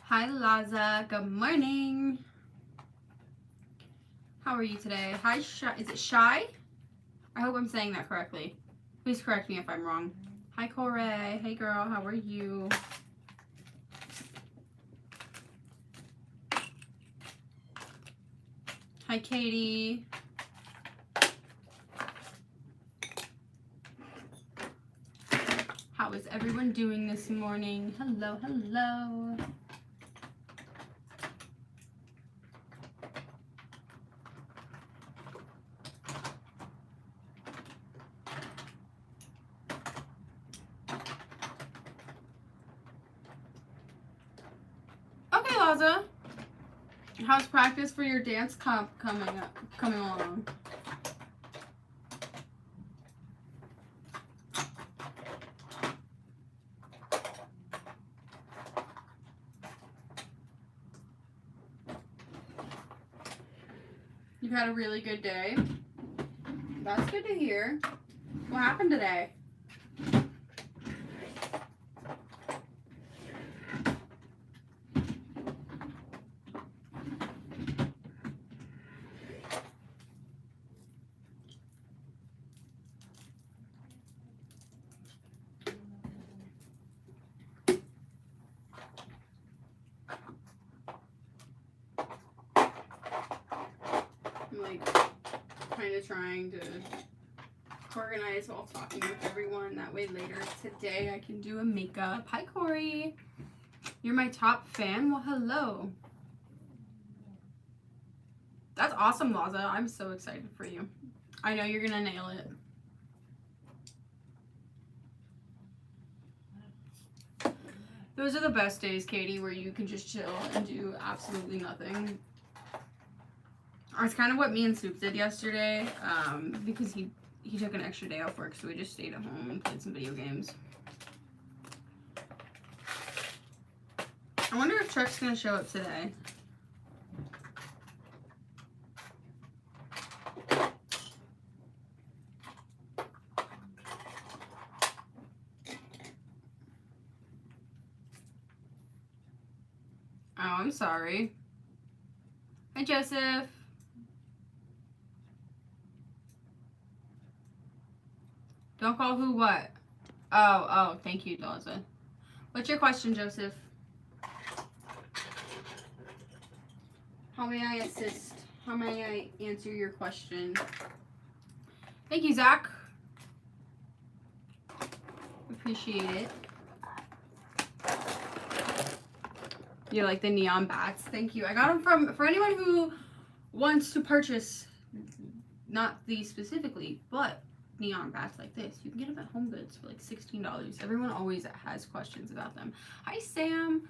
Hi, Laza. Good morning. How are you today? Hi, Shy. Is it Shy? I hope I'm saying that correctly. Please correct me if I'm wrong. Hi, Corey. Hey, girl. How are you? Hi, Katie. How is everyone doing this morning? Hello, hello. Okay, Laza. How's practice for your dance comp coming along? You've had a really good day. That's good to hear. What happened today? I'm like kind of trying to organize while talking with everyone. That way later today I can do a makeup. Hi, Corey. You're my top fan? Well, hello. That's awesome, Laza. I'm so excited for you. I know you're gonna nail it. Those are the best days, Katie, where you can just chill and do absolutely nothing. It's kind of what me and Soup did yesterday, because he took an extra day off work, so we just stayed at home and played some video games. I wonder if Truck's gonna show up today. Oh, I'm sorry. Hi, Joseph. Don't call who what? Oh, thank you, Laza. What's your question, Joseph? How may I assist? How may I answer your question? Thank you, Zach. Appreciate it. You like the neon bats? Thank you. I got them for anyone who wants to purchase, not these specifically, but neon bats like this. You can get them at Home Goods for like $16. Everyone always has questions about them. Hi, Sam.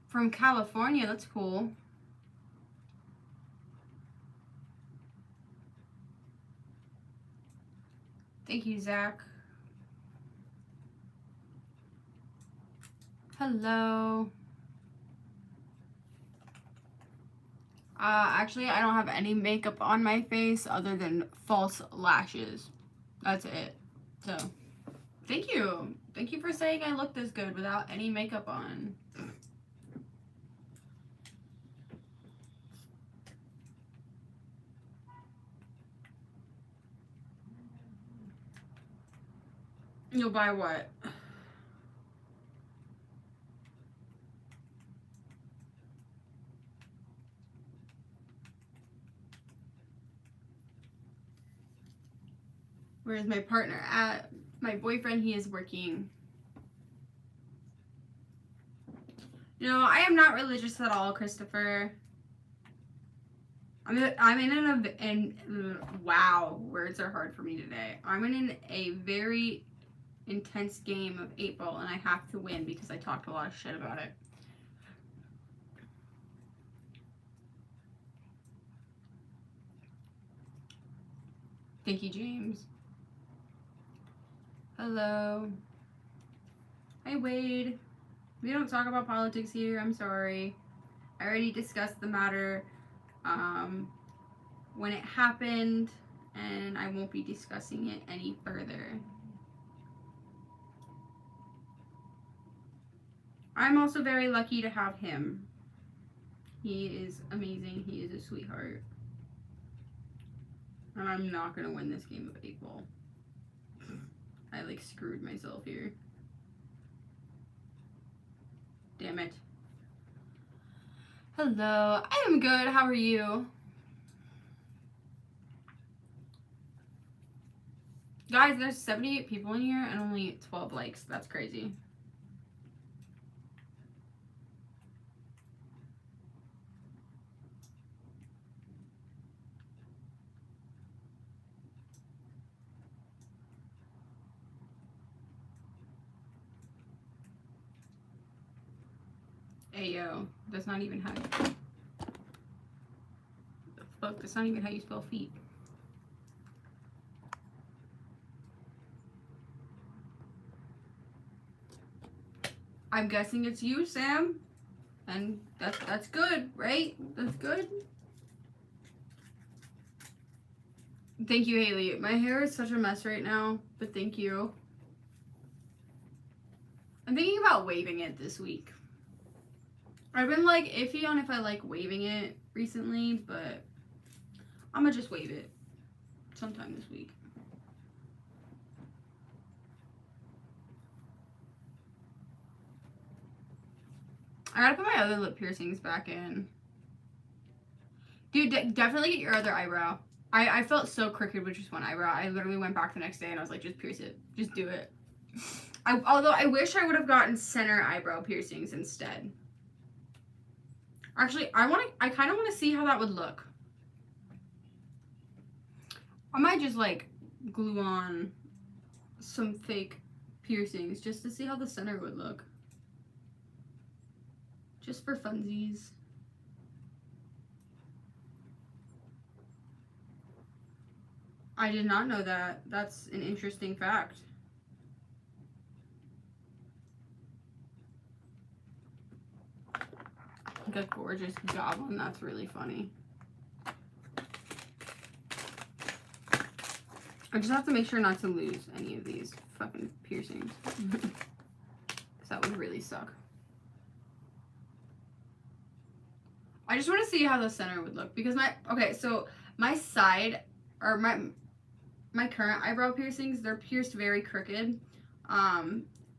From California. That's cool. Thank you, Zach. Hello. Actually, I don't have any makeup on my face other than false lashes. That's it. So, thank you. Thank you for saying I look this good without any makeup on. You'll buy what? Where's my partner at? My boyfriend, he is working. No, I am not religious at all, Christopher. I'm in wow, words are hard for me today. I'm in a very intense game of 8 Ball, and I have to win because I talked a lot of shit about it. Thank you, James. Hello. Hi, Wade. We don't talk about politics here. I'm sorry. I already discussed the matter when it happened, and I won't be discussing it any further. I'm also very lucky to have him. He is amazing. He is a sweetheart. And I'm not going to win this game of 8-ball. I, like, screwed myself here. Damn it. Hello. I am good. How are you? Guys, there's 78 people in here and only 12 likes. That's crazy. Ayo. That's not even how you... Fuck, that's not even how you spell feet. I'm guessing it's you, Sam. And that's good, right? That's good. Thank you, Haley. My hair is such a mess right now, but thank you. I'm thinking about waving it this week. I've been like iffy on if I like waving it recently, but I'm gonna just wave it sometime this week. I gotta put my other lip piercings back in. Dude, definitely get your other eyebrow. I felt so crooked with just one eyebrow. I literally went back the next day and I was like, just pierce it. Just do it. Although I wish I would have gotten center eyebrow piercings instead. Actually, I kind of want to see how that would look. I might just like glue on some fake piercings just to see how the center would look. Just for funsies. I did not know that. That's an interesting fact. Like a gorgeous goblin. That's really funny. I just have to make sure not to lose any of these fucking piercings. Because that would really suck. I just want to see how the center would look. Because my side, or my current eyebrow piercings, they're pierced very crooked.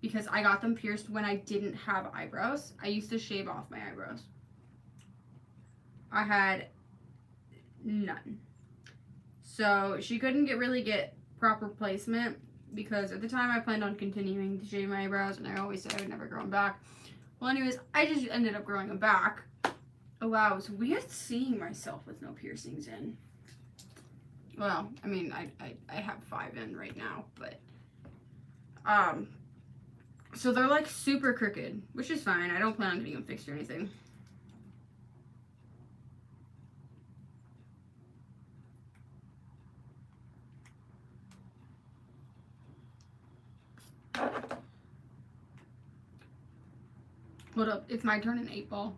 Because I got them pierced when I didn't have eyebrows. I used to shave off my eyebrows. I had none. So she couldn't really get proper placement because at the time I planned on continuing to shave my eyebrows and I always said I would never grow them back. Well, anyways, I just ended up growing them back. Oh wow, it's weird seeing myself with no piercings in. Well, I mean, I have 5 in right now, but so they're like super crooked, which is fine. I don't plan on getting them fixed or anything. What up? It's my turn in 8-ball.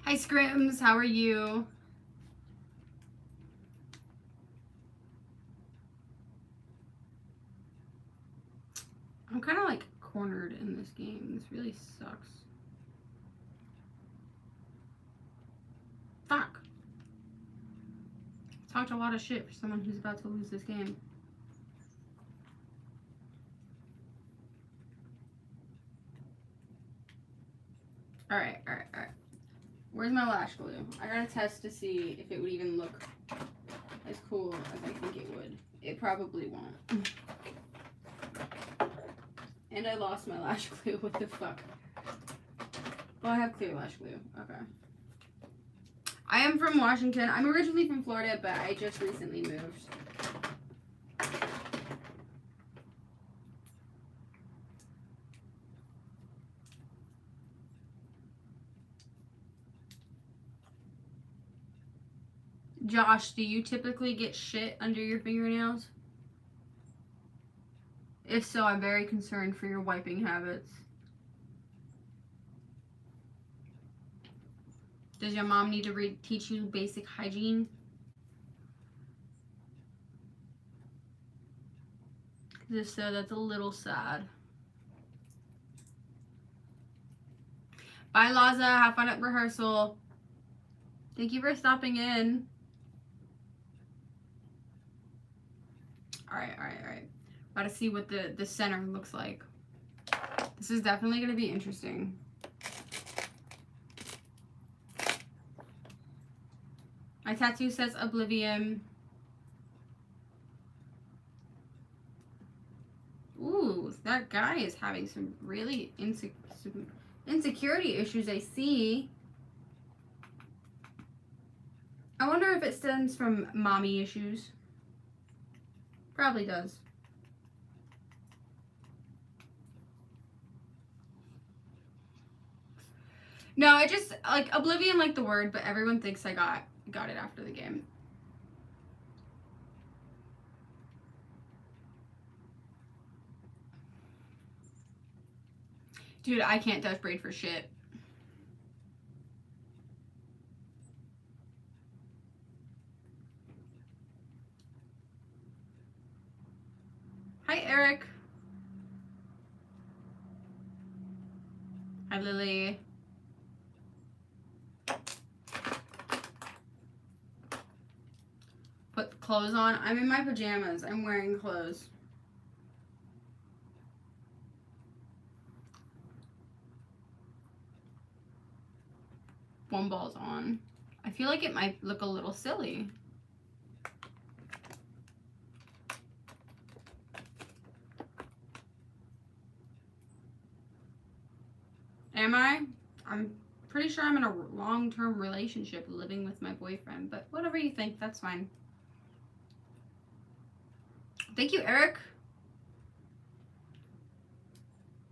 Hi, Scrims. How are you? I'm kind of like cornered in this game. This really sucks. Fuck. Talked a lot of shit for someone who's about to lose this game. Alright. Where's my lash glue? I gotta test to see if it would even look as cool as I think it would. It probably won't. And I lost my lash glue. What the fuck? Well, I have clear lash glue. Okay. I am from Washington. I'm originally from Florida, but I just recently moved. Josh, do you typically get shit under your fingernails? If so, I'm very concerned for your wiping habits. Does your mom need to teach you basic hygiene? Just so that's a little sad. Bye, Laza. Have fun at rehearsal. Thank you for stopping in. Alright. Gotta see what the center looks like. This is definitely gonna be interesting. My tattoo says Oblivion. Ooh, that guy is having some really insecurity issues, I see. I wonder if it stems from mommy issues. Probably does. No, I just, like, Oblivion like the word, but everyone thinks I got it after the game. Dude, I can't touch braid for shit. Hi, Eric. Hi, Lily. Put clothes on. I'm in my pajamas. I'm wearing clothes. One ball's on. I feel like it might look a little silly. Am I? I'm pretty sure I'm in a long-term relationship living with my boyfriend, but whatever you think, that's fine. Thank you, Eric.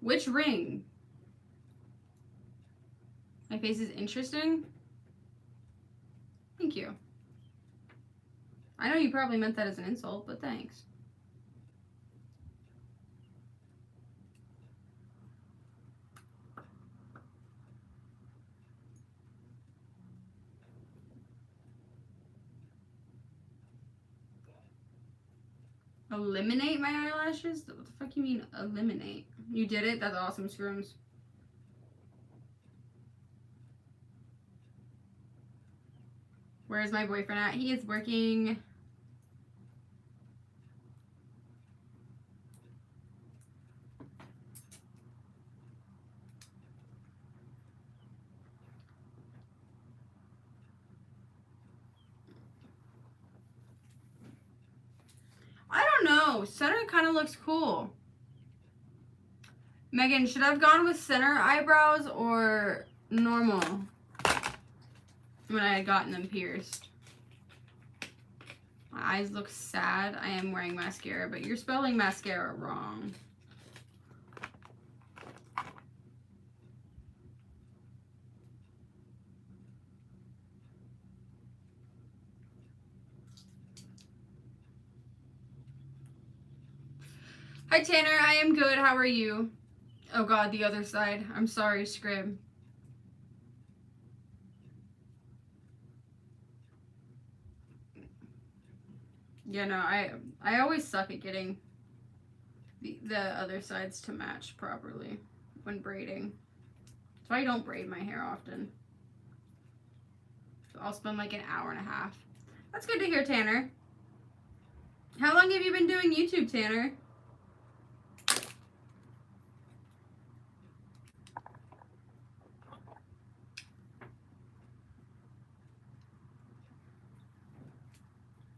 Which ring? My face is interesting? Thank you. I know you probably meant that as an insult, but thanks. Eliminate my eyelashes? What the fuck you mean eliminate? You did it? That's awesome, Scrooms. Where is my boyfriend at? He is working. I don't know. Center kind of looks cool. Megan, should I have gone with center eyebrows or normal when I had gotten them pierced? My eyes look sad. I am wearing mascara, but you're spelling mascara wrong. Hi, Tanner. I am good. How are you? Oh, God, the other side. I'm sorry, Scrib. Yeah, no, I always suck at getting the other sides to match properly when braiding. So I don't braid my hair often. So I'll spend like an hour and a half. That's good to hear, Tanner. How long have you been doing YouTube, Tanner?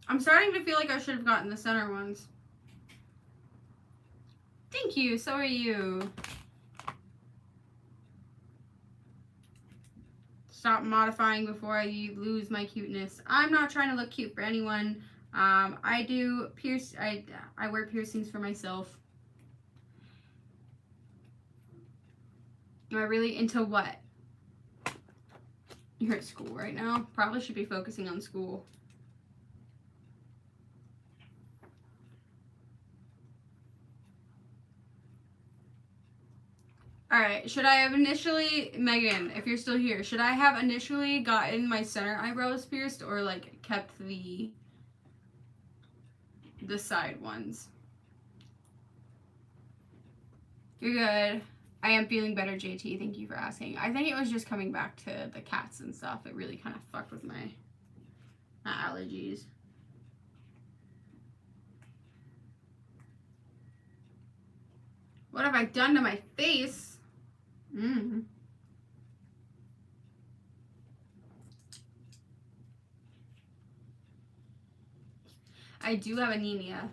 I'm starting to feel like I should have gotten the center ones. Thank you. So are you. Stop modifying before I lose my cuteness. I'm not trying to look cute for anyone. I wear piercings for myself. Am I really into what? You're at school right now. Probably should be focusing on school. Alright, should I have initially, Megan, if you're still here, should I have initially gotten my center eyebrows pierced or like kept the side ones? You're good. I am feeling better, JT. Thank you for asking. I think it was just coming back to the cats and stuff. It really kind of fucked with my allergies. What have I done to my face? I do have anemia.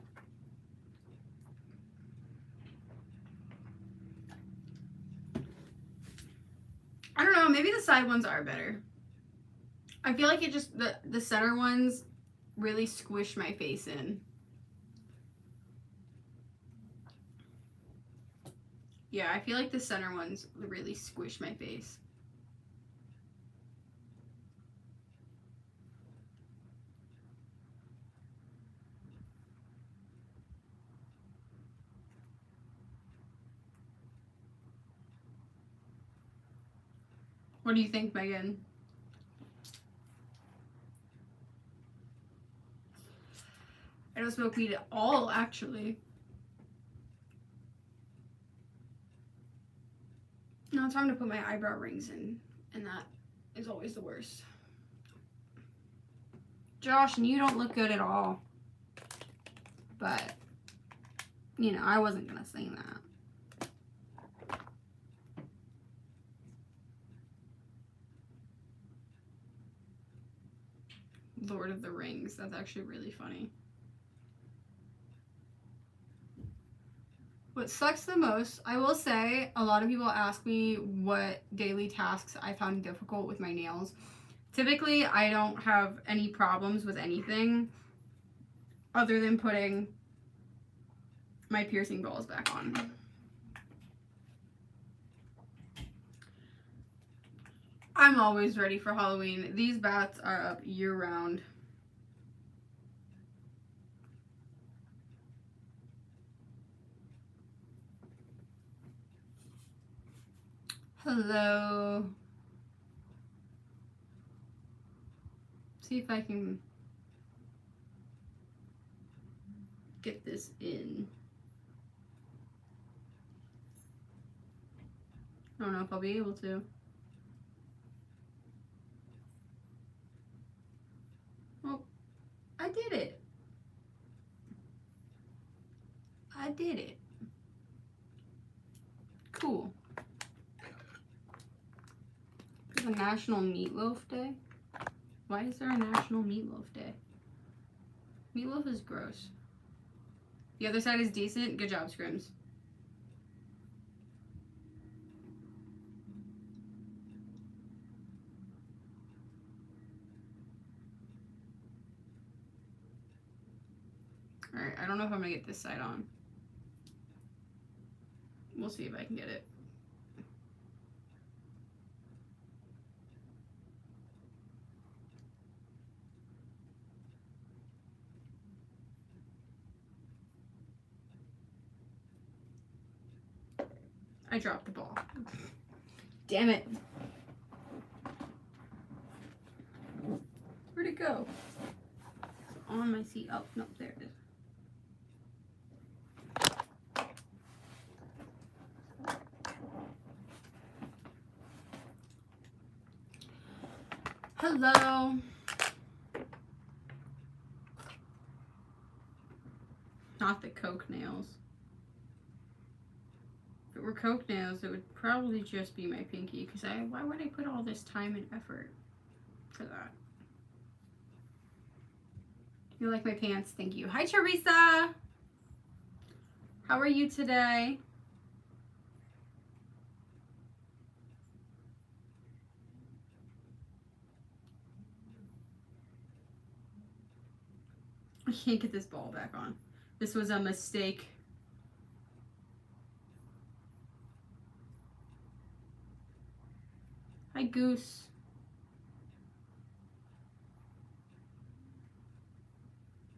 I don't know, maybe the side ones are better. I feel like it just, the center ones really squish my face in. Yeah, I feel like the center ones really squish my face. What do you think, Megan? I don't smoke weed at all, actually. Now it's time to put my eyebrow rings in, and that is always the worst. Josh, and you don't look good at all. But, you know, I wasn't gonna sing that. Lord of the Rings. That's actually really funny. What sucks the most, I will say, a lot of people ask me what daily tasks I found difficult with my nails. Typically, I don't have any problems with anything other than putting my piercing balls back on. I'm always ready for Halloween. These bats are up year-round. Hello. See if I can get this in. I don't know if I'll be able to. Oh, I did it. I did it. Cool. It's a National Meatloaf Day. Why is there a National Meatloaf Day? Meatloaf is gross. The other side is decent. Good job, Scrims. Alright, I don't know if I'm gonna get this side on. We'll see if I can get it. I dropped the ball. Damn it. Where'd it go? It's on my seat. Oh, no, there it is. Hello. Not the Coke nails. If it were Coke nails, it would probably just be my pinky, because why would I put all this time and effort for that? You like my pants? Thank you. Hi, Teresa. How are you today? I can't get this ball back on. This was a mistake. Hi, Goose.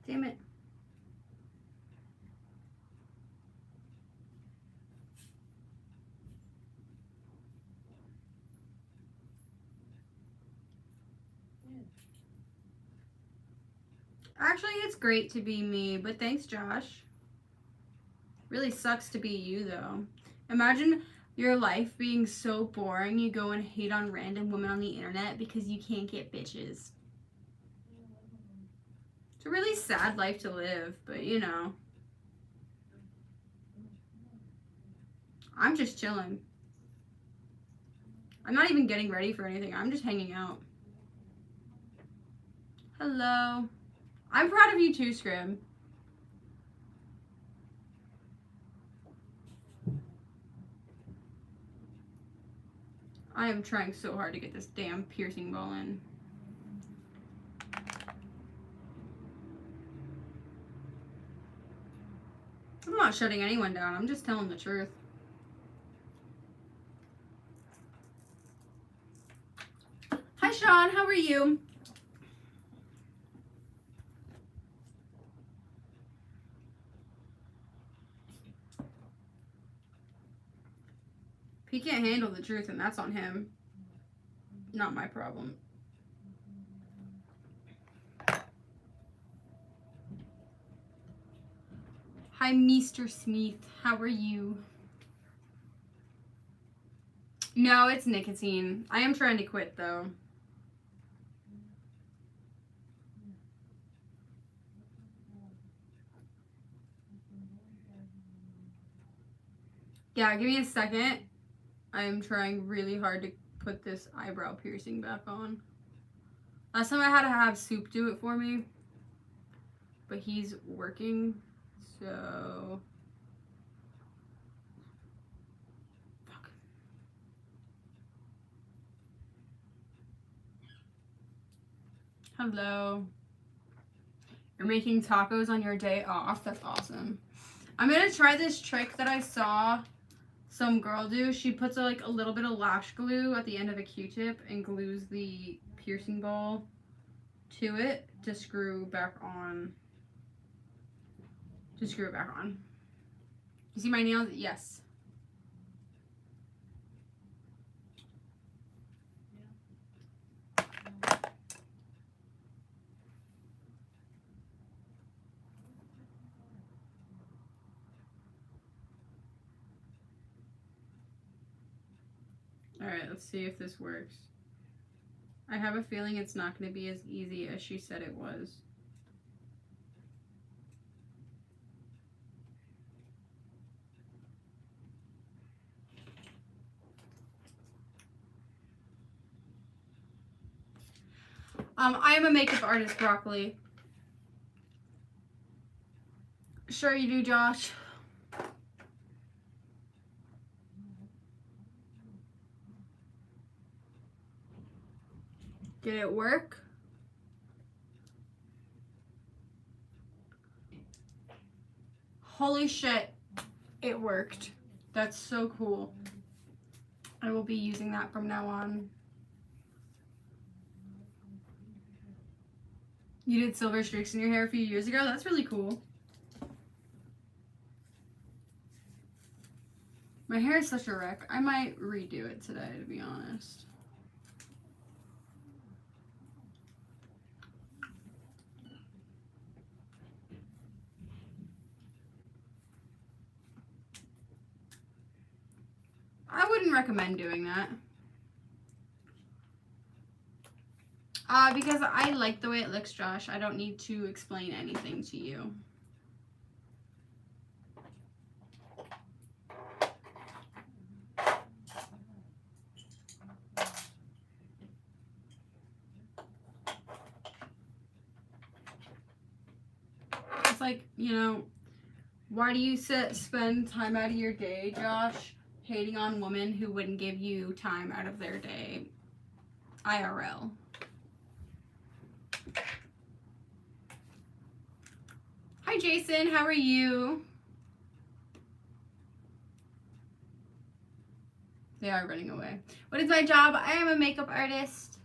Damn it. Actually, it's great to be me, but thanks, Josh. Really sucks to be you, though. Imagine your life being so boring you go and hate on random women on the internet because you can't get bitches. It's a really sad life to live, but you know. I'm just chilling. I'm not even getting ready for anything. I'm just hanging out. Hello. I'm proud of you too, Scrim. I am trying so hard to get this damn piercing ball in. I'm not shutting anyone down. I'm just telling the truth. Hi, Sean. How are you? He can't handle the truth, and that's on him. Not my problem. Hi, Mr. Smith. How are you? No, it's nicotine. I am trying to quit, though. Yeah, give me a second. I am trying really hard to put this eyebrow piercing back on. Last time I had to have Soup do it for me, but he's working, so... Fuck. Hello. You're making tacos on your day off? That's awesome. I'm gonna try this trick that I saw some girl do. She puts a little bit of lash glue at the end of a Q-tip and glues the piercing ball to it to screw back on. To screw it back on. You see my nails? Yes. Alright, let's see if this works. I have a feeling it's not going to be as easy as she said it was. I am a makeup artist, Broccoli. Sure you do, Josh. Did it work? Holy shit, it worked. That's so cool. I will be using that from now on. You did silver streaks in your hair a few years ago? That's really cool. My hair is such a wreck. I might redo it today, to be honest. I wouldn't recommend doing that. Because I like the way it looks, Josh. I don't need to explain anything to you. It's like, you know, why do you spend time out of your day, Josh, hating on women who wouldn't give you time out of their day IRL? Hi, Jason. How are you? They are running away. What is my job? I am a makeup artist.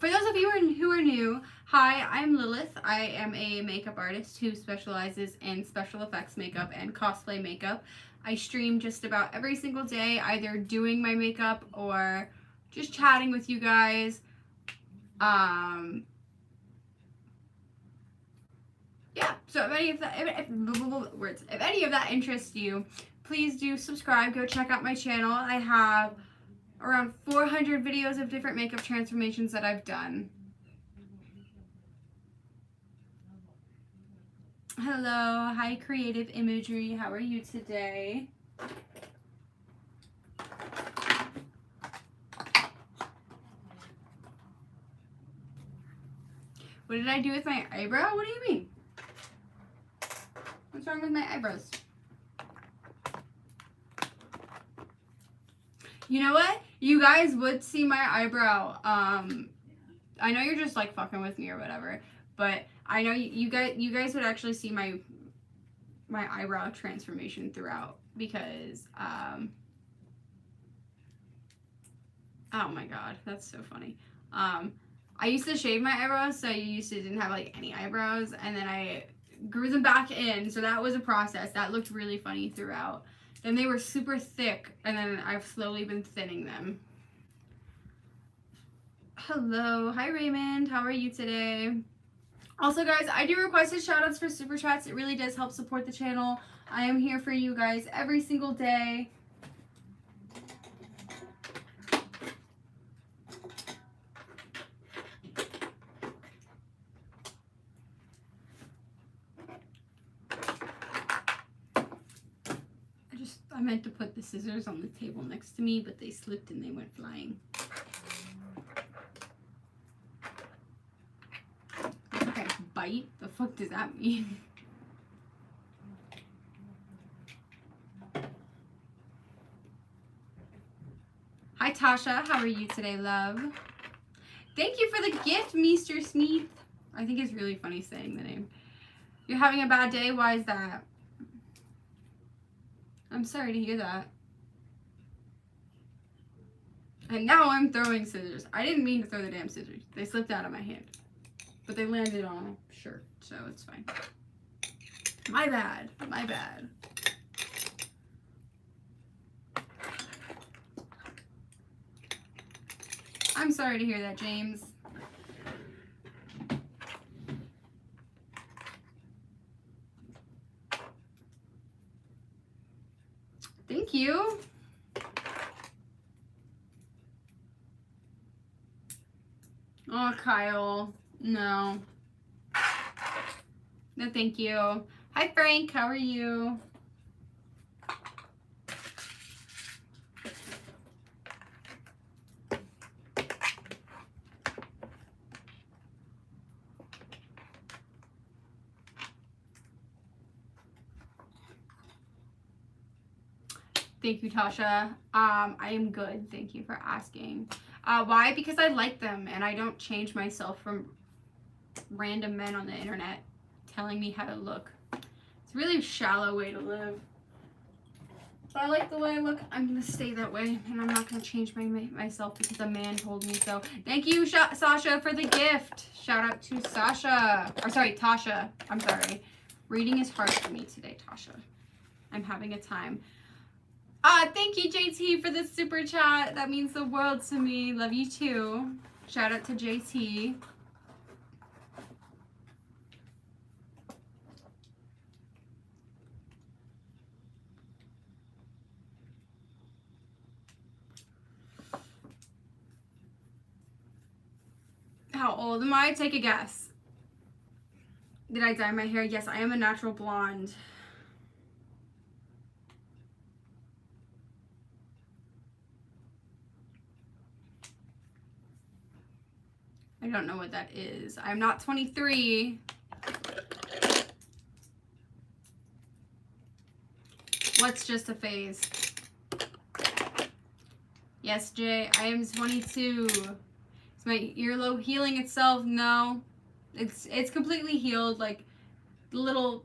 For those of you who are new, hi, I'm Lilith. I am a makeup artist who specializes in special effects makeup and cosplay makeup. I stream just about every single day, either doing my makeup or just chatting with you guys. Yeah, so if any of that interests you, please do subscribe. Go check out my channel. I have around 400 videos of different makeup transformations that I've done. Hello, hi Creative Imagery. How are you today? What did I do with my eyebrow? What do you mean? What's wrong with my eyebrows? You know what? You guys would see my eyebrow. I know you're just like fucking with me or whatever, but I know you guys would actually see my eyebrow transformation throughout because oh my god, that's so funny. I used to shave my eyebrows, so you used to didn't have like any eyebrows, and then I grew them back in, so that was a process. That looked really funny throughout. Then they were super thick, and then I've slowly been thinning them. Hello, hi Raymond, how are you today? Also guys, I do requested shoutouts for super chats. It really does help support the channel. I am here for you guys every single day. I meant to put the scissors on the table next to me, but they slipped and they went flying. Okay, bite? The fuck does that mean? Hi Tasha, how are you today, love? Thank you for the gift, Mr. Smith. I think it's really funny saying the name. You're having a bad day? Why is that? I'm sorry to hear that. And now I'm throwing scissors. I didn't mean to throw the damn scissors. They slipped out of my hand. But they landed on a shirt, so it's fine. My bad. My bad. I'm sorry to hear that, James. Thank you. Oh, Kyle. No. No, thank you. Hi, Frank. How are you? Thank you, Tasha. I am good. Thank you for asking. Why? Because I like them and I don't change myself from random men on the internet telling me how to look. It's a really shallow way to live. If I like the way I look, I'm going to stay that way and I'm not going to change myself because a man told me so. Thank you, Sasha, for the gift. Shout out to Sasha. Or sorry, Tasha. I'm sorry. Reading is hard for me today, Tasha. I'm having a time. Thank you, JT, for the super chat. That means the world to me. Love you too. Shout out to JT. How old am I? Take a guess. Did I dye my hair? Yes, I am a natural blonde. I don't know what that is. I'm not 23. What's just a phase? Yes, Jay, I am 22. Is my earlobe healing itself? No. It's completely healed. Like the little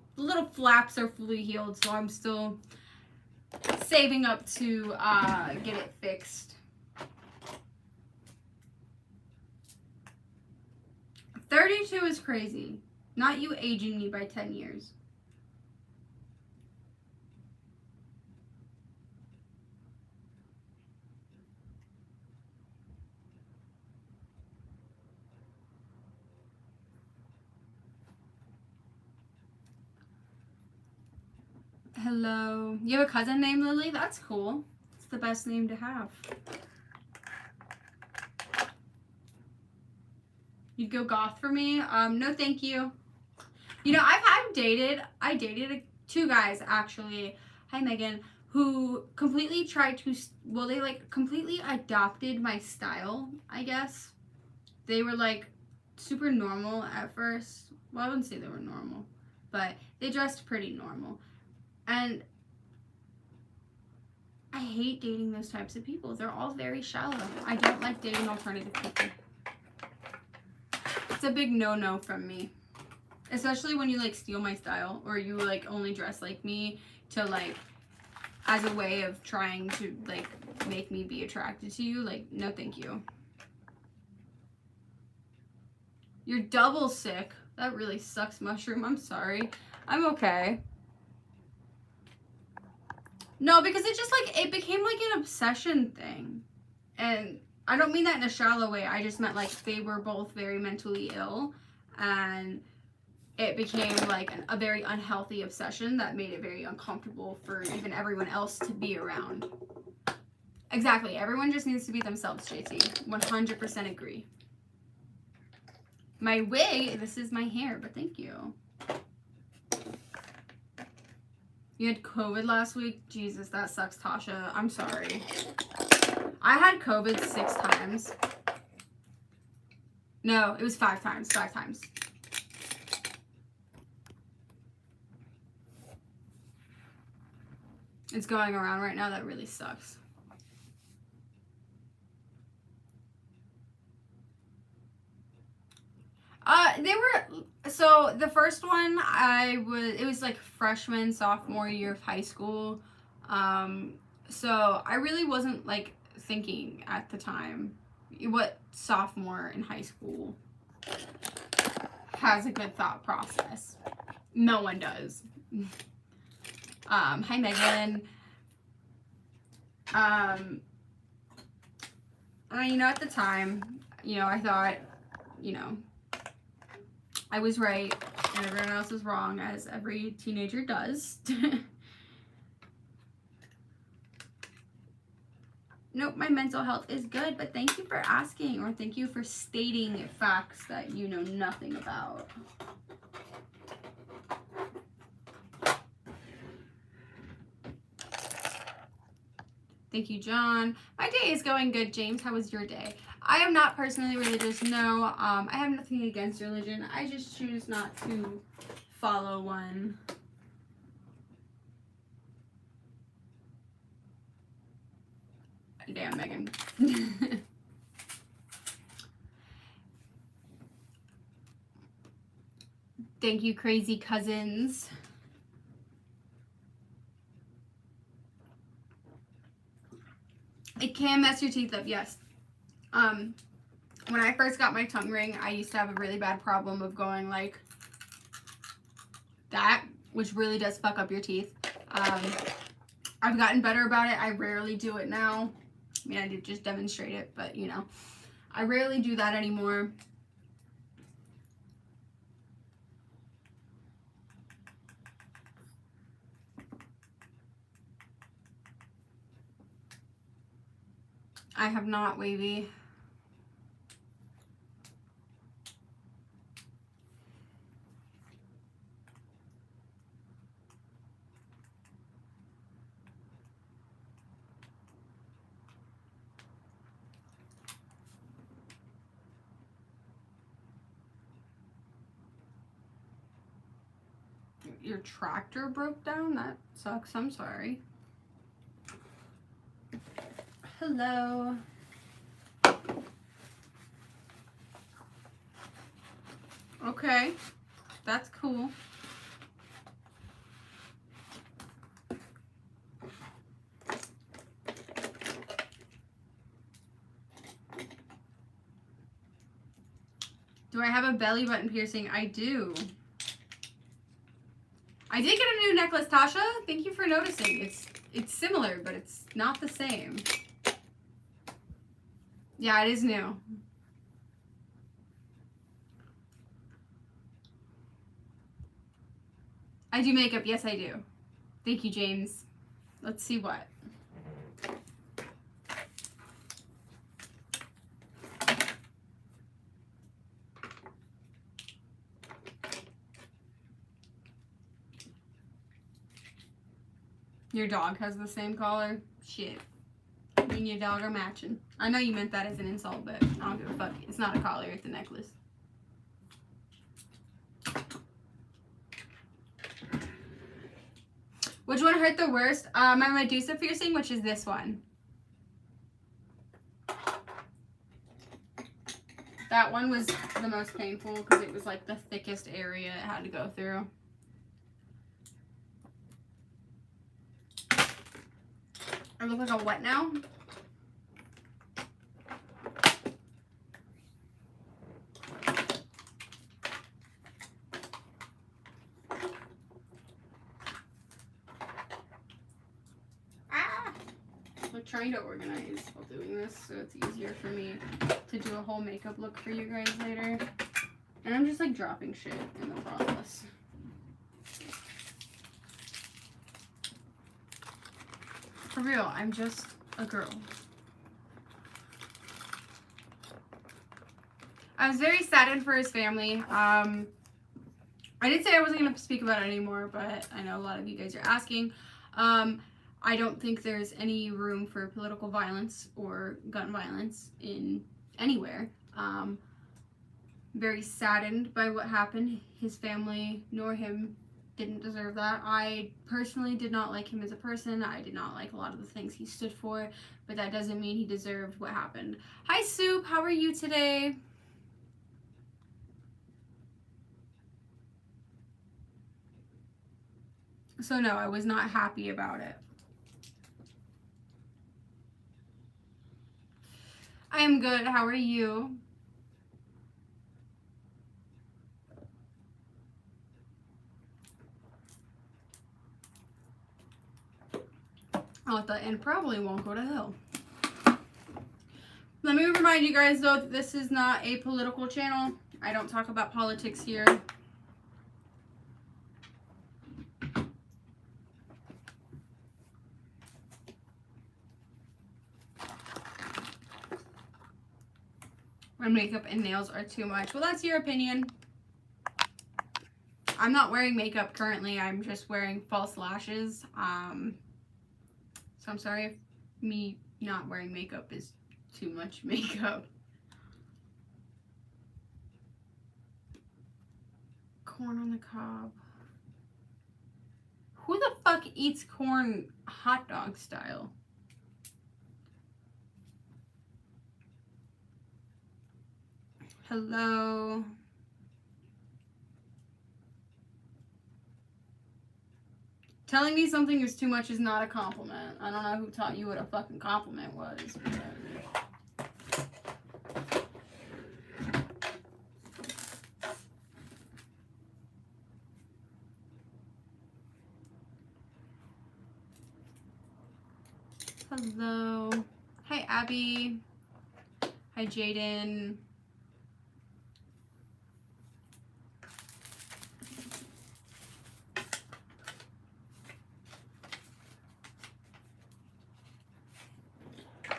flaps are fully healed, so I'm still saving up to get it fixed. 32 is crazy. Not you aging me by 10 years. Hello. You have a cousin named Lily? That's cool. It's the best name to have. You'd go goth for me? No thank you. You know, I dated two guys actually. Hi Megan. Who completely tried to, well, they like completely adopted my style, I guess. They were like super normal at first. Well, I wouldn't say they were normal, but they dressed pretty normal. And I hate dating those types of people. They're all very shallow. I don't like dating alternative people. It's a big no-no from me. Especially when you like steal my style or you like only dress like me to like as a way of trying to like make me be attracted to you. Like, no thank you. You're double sick. That really sucks, Mushroom. I'm sorry. I'm okay. No, because it just like, it became like an obsession thing. And I don't mean that in a shallow way. I just meant like they were both very mentally ill and it became like a very unhealthy obsession that made it very uncomfortable for even everyone else to be around. Exactly. Everyone just needs to be themselves, JT. 100% agree. My wig, this is my hair, but thank you. You had COVID last week? Jesus, that sucks, Tasha. I'm sorry. I had COVID 6 times. No, it was 5 times. 5 times. It's going around right now. That really sucks. They were, so the first one it was like freshman, sophomore year of high school. So I really wasn't like thinking at the time what sophomore in high school has a good thought process. No one does. Hi Megan. You know, at the time, you know, I thought, you know, I was right and everyone else was wrong, as every teenager does. Nope, my mental health is good, but thank you for asking, or thank you for stating facts that you know nothing about. Thank you, John. My day is going good, James. How was your day? I am not personally religious, no. I have nothing against religion. I just choose not to follow one. Damn, Megan. Thank you, crazy cousins. It can mess your teeth up, yes. When I first got my tongue ring, I used to have a really bad problem of going like that, which really does fuck up your teeth. I've gotten better about it. I rarely do it now. I mean, I did just demonstrate it, but you know, I rarely do that anymore. I have not, Wavy. Your tractor broke down? That sucks. I'm sorry. Hello. Okay. That's cool. Do I have a belly button piercing? I do. I did get a new necklace, Tasha. Thank you for noticing. It's similar, but it's not the same. Yeah, it is new. I do makeup. Yes, I do. Thank you, James. Let's see what. Your dog has the same collar? Shit. You and your dog are matching. I know you meant that as an insult, but I don't give a fuck. It's not a collar, it's a necklace. Which one hurt the worst? My Medusa piercing, which is this one. That one was the most painful because it was like the thickest area it had to go through. I look like a what now? I'm trying to organize while doing this so it's easier for me to do a whole makeup look for you guys later. And I'm just like dropping shit in the process. For real, I'm just a girl. I was very saddened for his family. I did say I wasn't going to speak about it anymore, but I know a lot of you guys are asking. I don't think there's any room for political violence or gun violence in anywhere. Very saddened by what happened. His family nor him didn't deserve that. I personally did not like him as a person. I did not like a lot of the things he stood for, but that doesn't mean he deserved what happened. Hi, Soup. How are you today? So no, I was not happy about it. I am good. How are you? Oh, and probably won't go to hell. Let me remind you guys, though, that this is not a political channel. I don't talk about politics here. My makeup and nails are too much. Well, that's your opinion. I'm not wearing makeup currently. I'm just wearing false lashes. So I'm sorry if me not wearing makeup is too much makeup. Corn on the cob. Who the fuck eats corn hot dog style? Hello. Telling me something is too much is not a compliment. I don't know who taught you what a fucking compliment was. Hello. Hi, Abby. Hi, Jaden.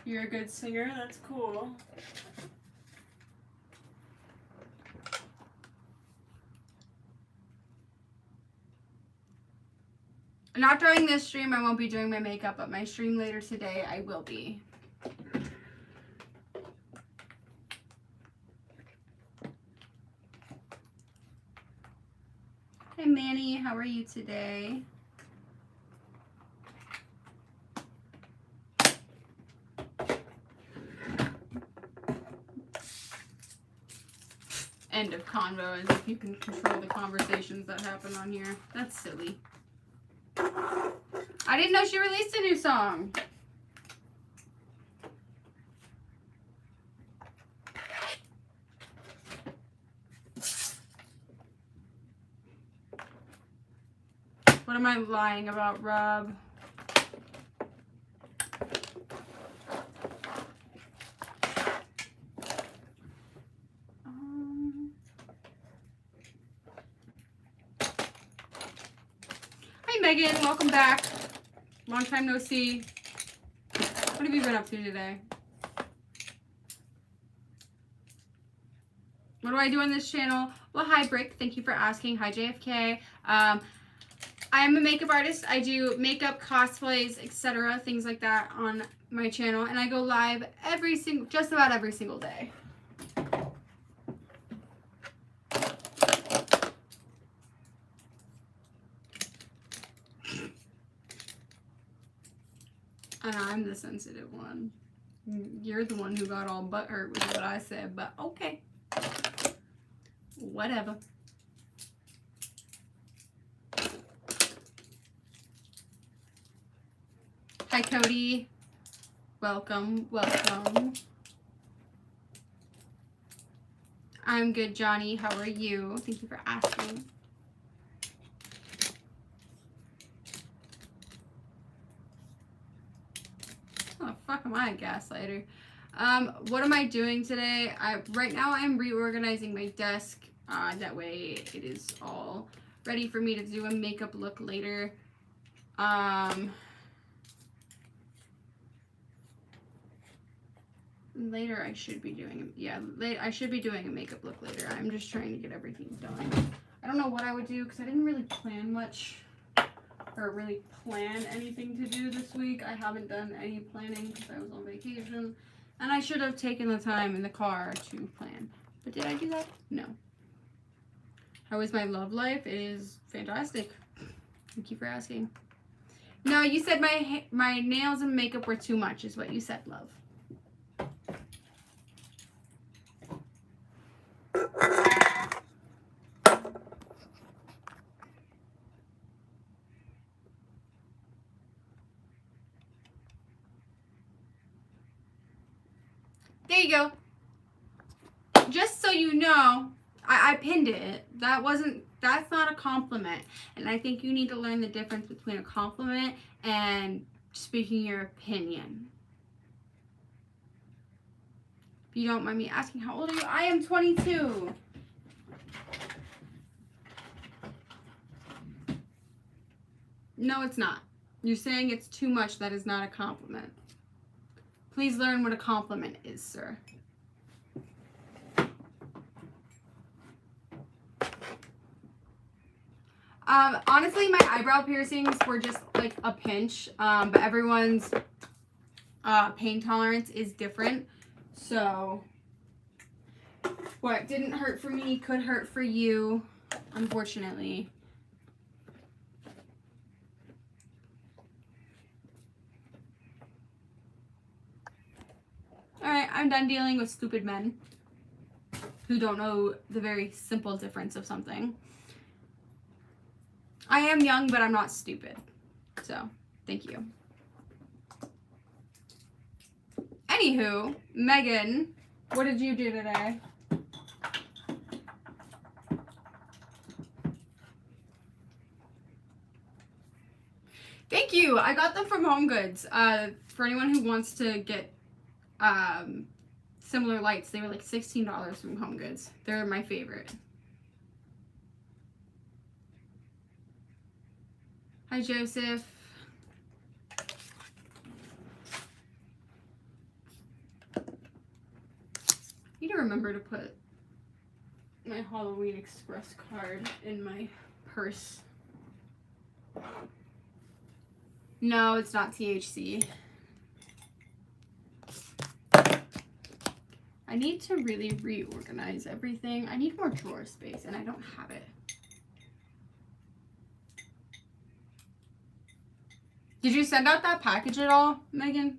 You're a good singer. That's cool. Not during this stream. I won't be doing my makeup, but my stream later today, I will be. Hi, Manny. How are you today? End of convo, as if you can control the conversations that happen on here. That's silly. I didn't know she released a new song. What am I lying about, Rob? Megan. Welcome back. Long time no see. What have you been up to today? What do I do on this channel? Well, hi, Brick. Thank you for asking. Hi, JFK. I am a makeup artist. I do makeup, cosplays, etc., things like that on my channel, and I go live just about every single day. And I'm the sensitive one. You're the one who got all butthurt with what I said, but okay. Whatever. Hi, Cody. Welcome, welcome. I'm good, Johnny. How are you? Thank you for asking. Oh, fuck am I a gaslighter? What am I doing today? Right now I'm reorganizing my desk. That way it is all ready for me to do a makeup look later. Later I should be doing, I should be doing a makeup look later. I'm just trying to get everything done. I don't know what I would do because I didn't really plan much or really plan anything to do this week. I haven't done any planning because I was on vacation, and I should have taken the time in the car to plan. But did I do that? No. How is my love life? It is fantastic. Thank you for asking. No, you said my nails and makeup were too much is what you said, love. There you go. Just so you know, I pinned it. That's not a compliment. And I think you need to learn the difference between a compliment and speaking your opinion. If you don't mind me asking, how old are you? I am 22. No, it's not. You're saying it's too much. That is not a compliment. Please learn what a compliment is, sir. Honestly, my eyebrow piercings were just like a pinch, but everyone's pain tolerance is different. So what didn't hurt for me could hurt for you, unfortunately. Alright, I'm done dealing with stupid men who don't know the very simple difference of something. I am young, but I'm not stupid. So, thank you. Anywho, Megan, what did you do today? Thank you. I got them from Home Goods. For anyone who wants to get similar lights, they were like $16 from Home Goods. They're my favorite. Hi, Joseph. I need to remember to put my Halloween Express card in my purse. No, it's not THC. I need to really reorganize everything. I need more drawer space, and I don't have it. Did you send out that package at all, Megan?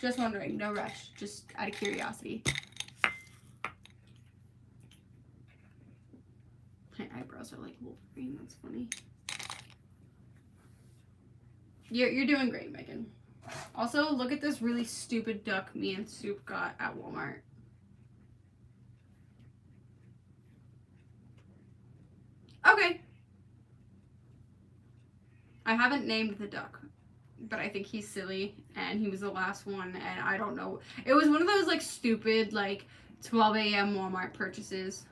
Just wondering. No rush. Just out of curiosity. My eyebrows are like Wolverine. That's funny. You're doing great, Megan. Also, look at this really stupid duck me and Soup got at Walmart. Okay. I haven't named the duck, but I think he's silly, and he was the last one, and I don't know. It was one of those, like, stupid, like, 12 a.m. Walmart purchases.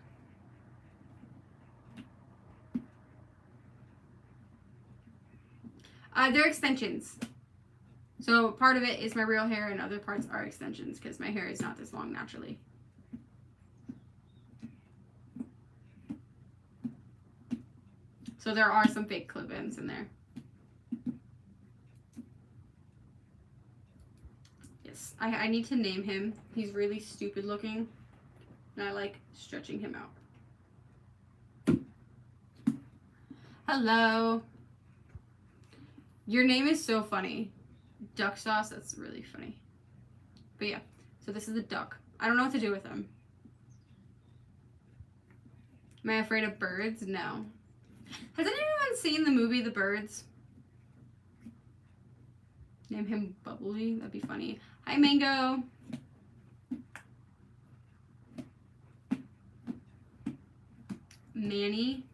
They're extensions. So part of it is my real hair and other parts are extensions because my hair is not this long naturally. So there are some fake clip-ins in there. Yes, I need to name him. He's really stupid looking. And I like stretching him out. Hello. Your name is so funny. Duck sauce, that's really funny. But yeah, so this is the duck. I don't know what to do with him. Am I afraid of birds? No. Has anyone seen the movie The Birds? Name him Bubbly. That'd be funny. Hi, Mango. Manny.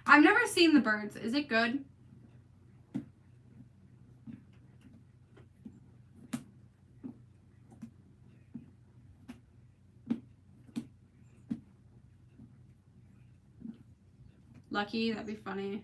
I've never seen The Birds. Is it good? Lucky, that'd be funny.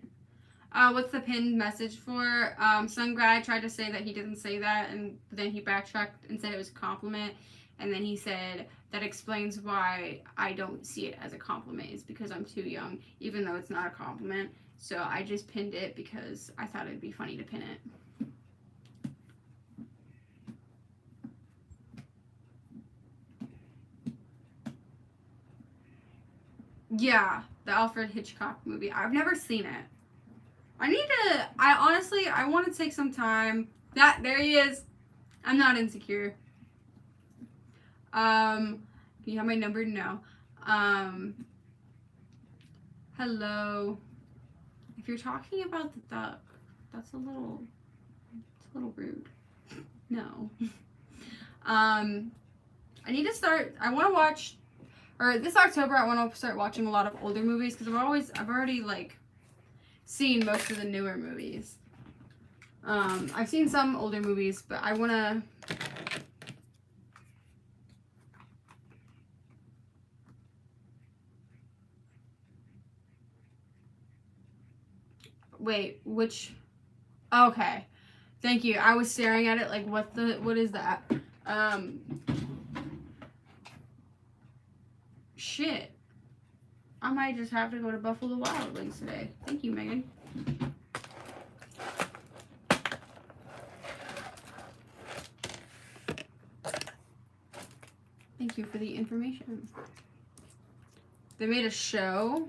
What's the pinned message for? Some guy tried to say that he didn't say that, and then he backtracked and said it was a compliment, and then he said that explains why I don't see it as a compliment. It's because I'm too young, even though it's not a compliment. So I just pinned it because I thought it'd be funny to pin it. Yeah, the Alfred Hitchcock movie. I've never seen it. I want to take some time. There he is. I'm not insecure. Can you have my number? No. Hello. If you're talking about the duck, that's a little rude. No. I need to start, this October I want to start watching a lot of older movies because I've already like seen most of the newer movies. I've seen some older movies, but I want to wait, which okay. Thank you. I was staring at it like what is that? Shit. I might just have to go to Buffalo Wild Wings today. Thank you, Megan. Thank you for the information. They made a show.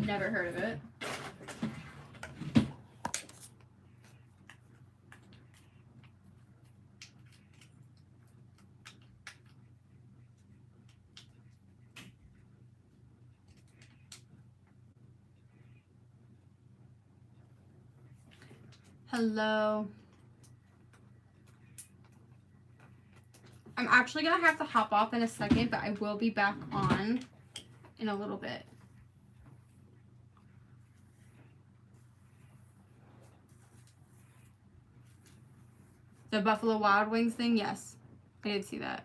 Never heard of it. Hello. I'm actually gonna have to hop off in a second, but I will be back on in a little bit. The Buffalo Wild Wings thing, yes. I did see that.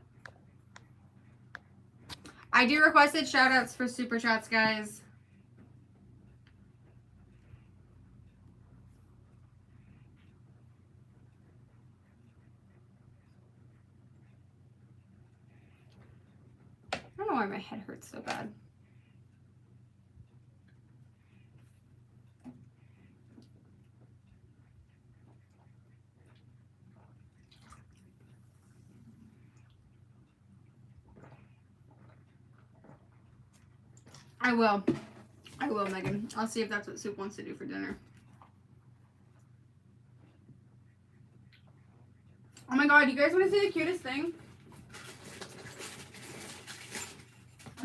I do requested shout outs for super chats, guys. I don't know why my head hurts so bad. I will, Megan. I'll see if that's what Soup wants to do for dinner. Oh my god, you guys want to see the cutest thing?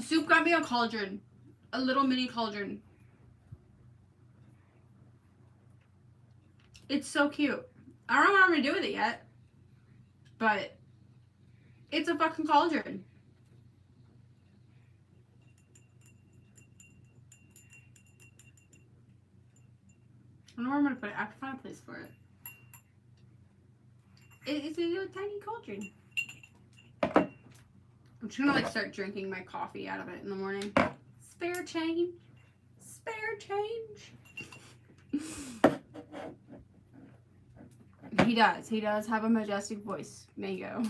Soup got me a cauldron. A little mini cauldron. It's so cute. I don't know what I'm going to do with it yet. But it's a fucking cauldron. don't know where I'm gonna put it. I have to find a place for it. It's a little tiny cauldron. I'm just gonna like start drinking my coffee out of it in the morning. Spare change. Spare change. He does. He does have a majestic voice, Mango.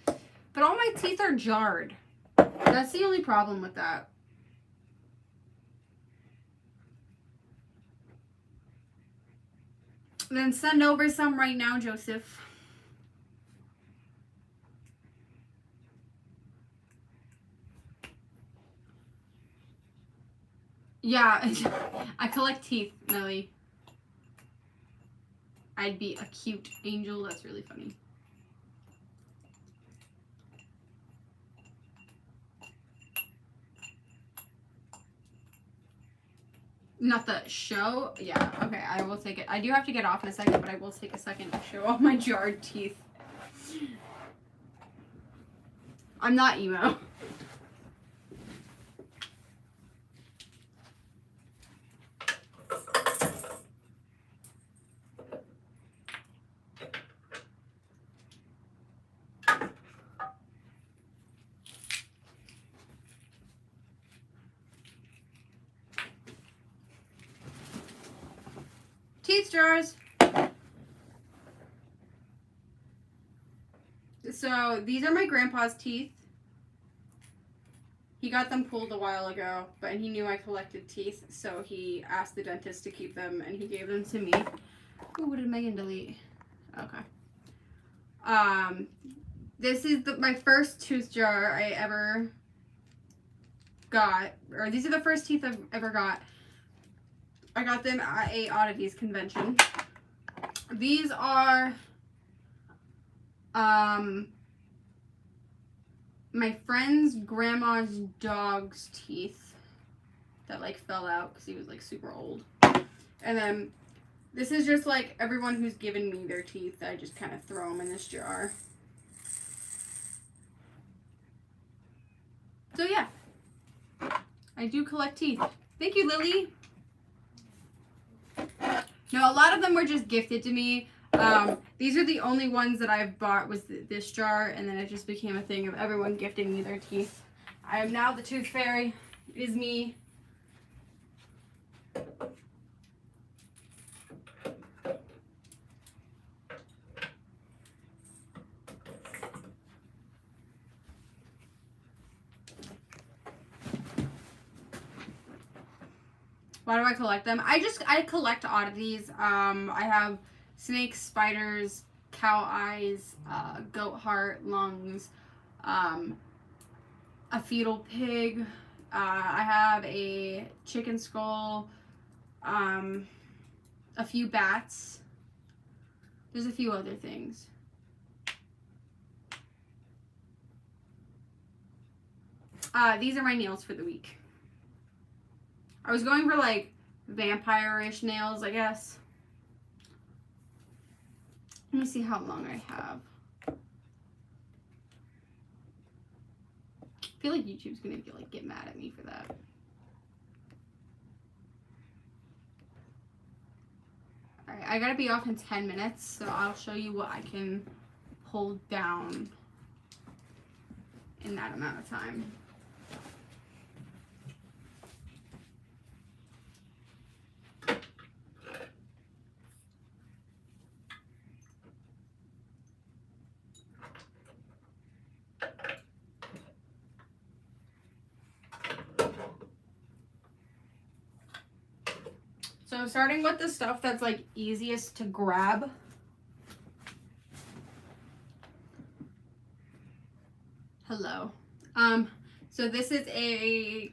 But all my teeth are jarred. That's the only problem with that. Then send over some right now, Joseph. Yeah, I collect teeth, Nelly. I'd be a cute angel. That's really funny. Not the show? Yeah, okay, I will take it. I do have to get off in a second, but I will take a second to show all my jarred teeth. I'm not emo. Teeth jars. So these are my grandpa's teeth. He got them pulled a while ago, but he knew I collected teeth, so he asked the dentist to keep them, and he gave them to me. Ooh, what did Megan delete? Okay. This is my first tooth jar I ever got, or these are the first teeth I've ever got. I got them at a oddities convention. These are my friend's grandma's dog's teeth that like fell out because he was like super old. And then this is just like everyone who's given me their teeth. I just kind of throw them in this jar. So yeah, I do collect teeth. Thank you, Lily. No, a lot of them were just gifted to me. These are the only ones that I've bought was this jar, and then it just became a thing of everyone gifting me their teeth. I am now the tooth fairy. It is me. Why do I collect them? I collect oddities. I have snakes, spiders, cow eyes, goat heart, lungs, a fetal pig. I have a chicken skull, a few bats. There's a few other things. These are my nails for the week. I was going for like vampire-ish nails, I guess. Let me see how long I have. I feel like YouTube's gonna get mad at me for that. Alright, I gotta be off in 10 minutes, so I'll show you what I can hold down in that amount of time. So starting with the stuff that's like easiest to grab. Hello. So this is a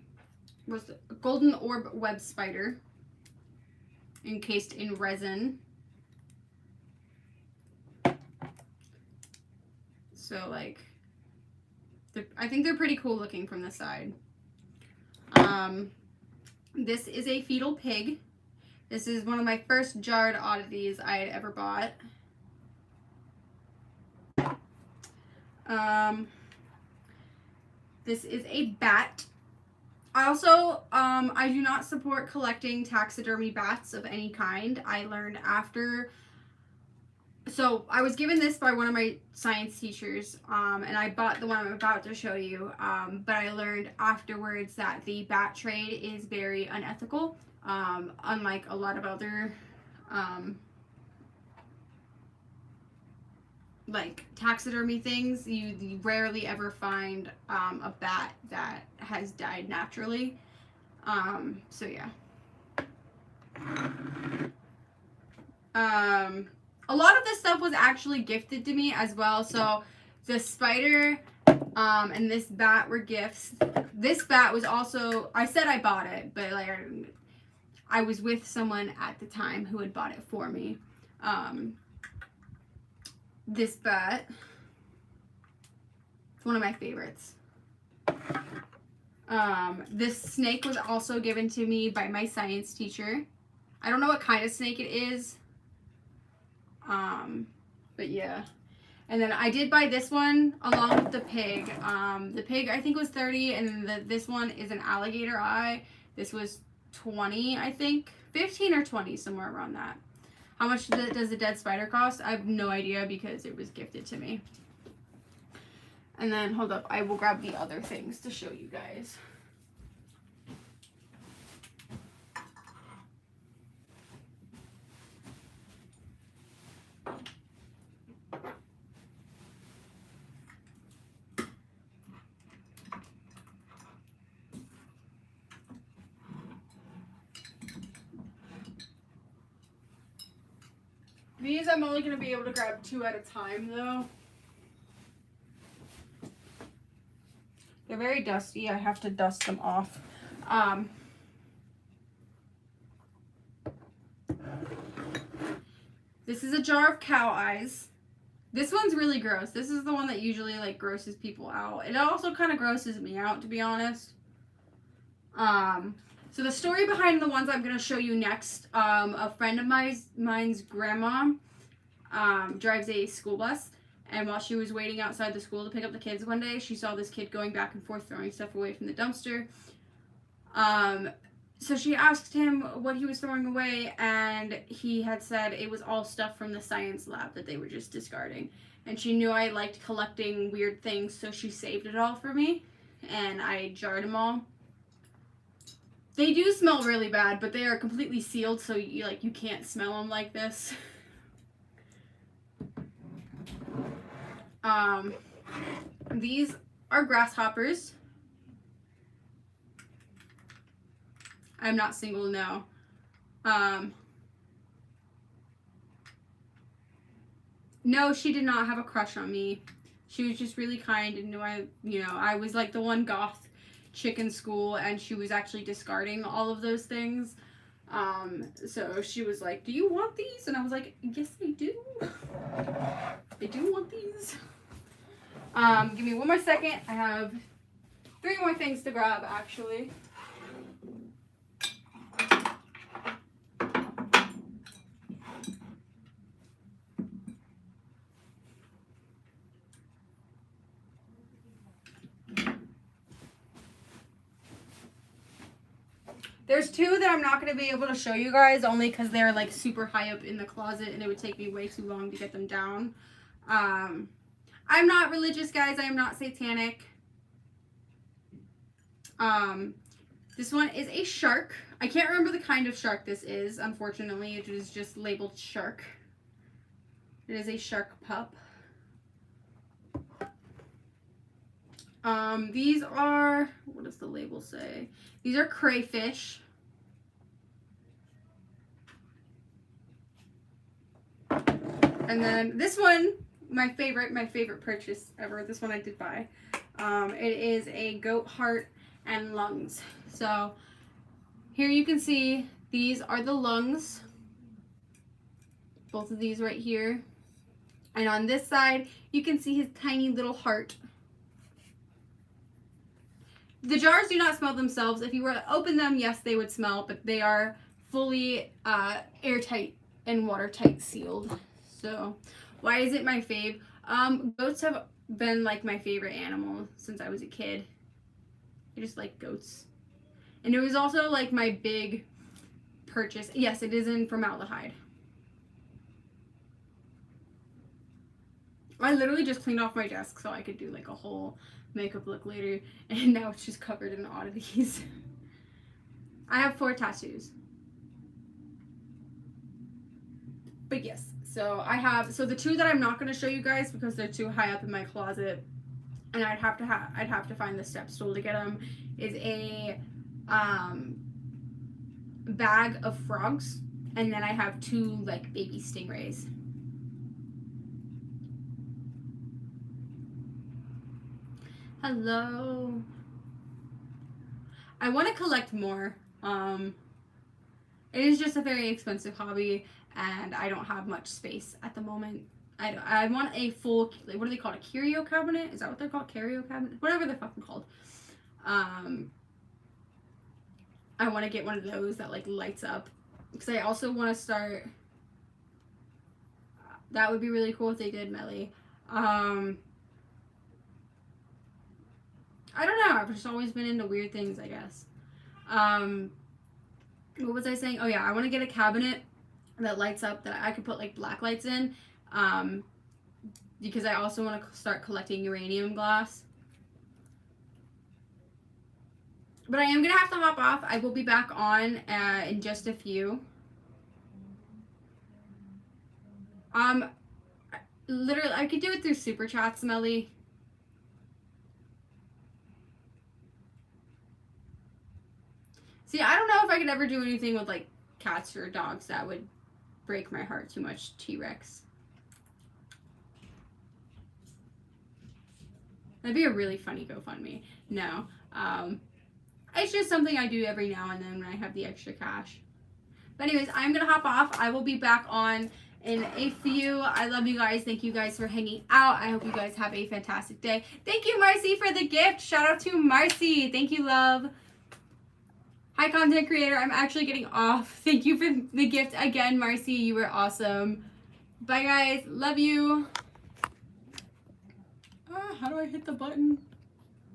golden orb web spider encased in resin. So like, I think they're pretty cool looking from the side. This is a fetal pig. This is one of my first jarred oddities I had ever bought. This is a bat. Also, I do not support collecting taxidermy bats of any kind. I learned after, so I was given this by one of my science teachers, and I bought the one I'm about to show you, but I learned afterwards that the bat trade is very unethical, unlike a lot of other, like taxidermy things. You rarely ever find a bat that has died naturally. So yeah. A lot of this stuff was actually gifted to me as well. So the spider and this bat were gifts. This bat was also, I said I bought it, but like I was with someone at the time who had bought it for me. This bat, it's one of my favorites. This snake was also given to me by my science teacher. I don't know what kind of snake it is. But yeah. And then I did buy this one along with the pig. The pig I think was 30, and this one is an alligator eye. This was 20, I think. 15 or 20, somewhere around that. How much does the dead spider cost? I have no idea because it was gifted to me. And then, hold up, I will grab the other things to show you guys. These I'm only going to be able to grab 2 at a time, though. They're very dusty. I have to dust them off. This is a jar of cow eyes. This one's really gross. This is the one that usually like grosses people out. It also kind of grosses me out, to be honest. So the story behind the ones I'm going to show you next, a friend of mine's grandma drives a school bus, and while she was waiting outside the school to pick up the kids one day, she saw this kid going back and forth throwing stuff away from the dumpster. So she asked him what he was throwing away, and he had said it was all stuff from the science lab that they were just discarding. And she knew I liked collecting weird things, so she saved it all for me, and I jarred them all. They do smell really bad, but they are completely sealed, so you can't smell them like this. These are grasshoppers. I'm not single, no. No, she did not have a crush on me. She was just really kind and knew I was like the one goth chick in school, and she was actually discarding all of those things. So she was like, "Do you want these?" And I was like, "Yes, I do. I do want these." Give me one more second. I have 3 more things to grab, actually. There's 2 that I'm not going to be able to show you guys, only because they're like super high up in the closet and it would take me way too long to get them down. I'm not religious, guys. I am not satanic. This one is a shark. I can't remember the kind of shark this is, unfortunately. It is just labeled shark. It is a shark pup. These are, what does the label say? These are crayfish. And then this one, my favorite purchase ever. This one I did buy. It is a goat heart and lungs. So here you can see these are the lungs. Both of these right here. And on this side, you can see his tiny little heart. The jars do not smell themselves. If you were to open them, yes, they would smell, but they are fully airtight and watertight sealed. So why is it my fave? Goats have been like my favorite animal since I was a kid. I just like goats. And it was also like my big purchase. Yes, it is in formaldehyde. I literally just cleaned off my desk so I could do like a whole makeup look later, and now it's just covered in oddities. I have 4 tattoos. But yes, so I have, so the 2 that I'm not going to show you guys because they're too high up in my closet, and I'd have to find the step stool to get them, is a bag of frogs, and then I have 2 like baby stingrays. Hello. I want to collect more. It is just a very expensive hobby, and I don't have much space at the moment. I want a full, like, what are they called? A curio cabinet? Is that what they're called? Curio cabinet? Whatever they're fucking called. I want to get one of those that like lights up, because I also want to start. That would be really cool if they did, Melly. I don't know. I've just always been into weird things, I guess. What was I saying? Oh yeah, I want to get a cabinet that lights up that I could put like black lights in, because I also want to start collecting uranium glass. But I am gonna have to hop off. I will be back on in just a few. Literally, I could do it through super chats, Melly. See, I don't know if I could ever do anything with like cats or dogs. That would break my heart too much. T-Rex. That'd be a really funny GoFundMe. No. It's just something I do every now and then when I have the extra cash. But anyways, I'm going to hop off. I will be back on in a few. I love you guys. Thank you guys for hanging out. I hope you guys have a fantastic day. Thank you, Marcy, for the gift. Shout out to Marcy. Thank you, love. Hi, content creator. I'm actually getting off. Thank you for the gift again, Marcy. You were awesome. Bye, guys. Love you. How do I hit the button?